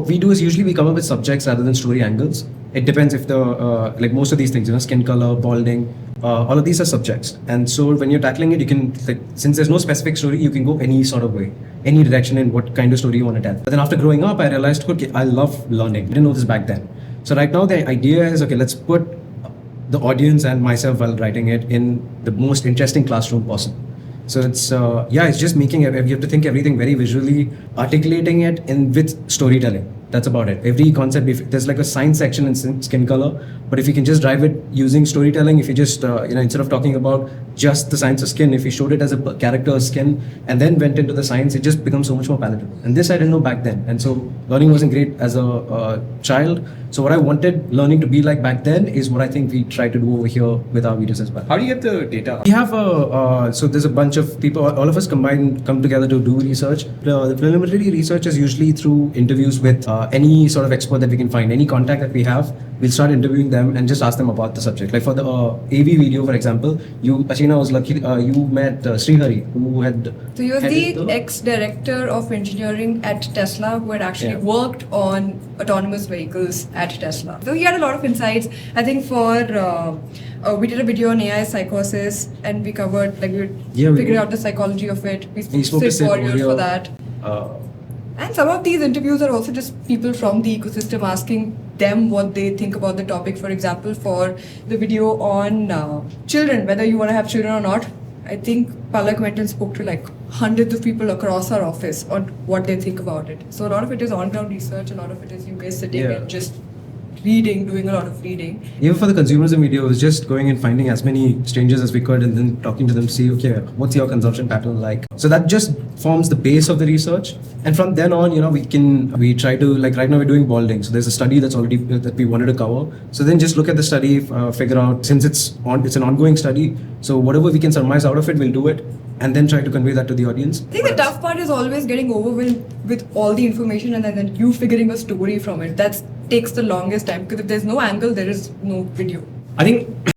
what we do is usually we come up with subjects rather than story angles. It depends if the like most of these things, skin color, balding, all of these are subjects. And so when you're tackling it, you can since there's no specific story, you can go any sort of way, any direction in what kind of story you want to tell. But then after growing up, I realized, okay, I love learning. I didn't know this back then. So right now the idea is, okay, let's put the audience and myself while writing it in the most interesting classroom possible. So it's it's just making it. You have to think everything very visually, articulating it in with storytelling. That's about it. Every concept, if there's like a science section in skin color, but if you can just drive it using storytelling, if you just instead of talking about just the science of skin, if you showed it as a character's skin and then went into the science, it just becomes so much more palatable. And this I didn't know back then, and so learning wasn't great as a child. So what I wanted learning to be like back then is what I think we try to do over here with our videos as well. How do you get the data? We have so there's a bunch of people, all of us come together to do research. The preliminary research is usually through interviews with any sort of expert that we can find, any contact that we have. We'll start interviewing them and just ask them about the subject. Like for the AV video, for example, Ashina was lucky, you met Srihari, who had... So he was the ex-director of engineering at Tesla, who had actually worked on autonomous vehicles at Tesla. So he had a lot of insights. I think we did a video on AI psychosis, and we covered, we figured out the psychology of it. We spoke to Warriors for that. And some of these interviews are also just people from the ecosystem asking them what they think about the topic. For example, for the video on children, whether you want to have children or not, I think Palak went and spoke to hundreds of people across our office on what they think about it. So a lot of it is on-ground research, a lot of it is you guys sitting and just reading, doing a lot of reading. Even for the consumerism video, it was just going and finding as many strangers as we could and then talking to them, see, okay, what's your consumption pattern like? So that just forms the base of the research. And from then on, we try to, right now we're doing balding. So there's a study that's already, that we wanted to cover. So then just look at the study, figure out, since it's an ongoing study, so whatever we can surmise out of it, we'll do it. And then try to convey that to the audience. I think the tough part is always getting overwhelmed with all the information and then you figuring a story from it. That takes the longest time, because if there's no angle, there is no video. I think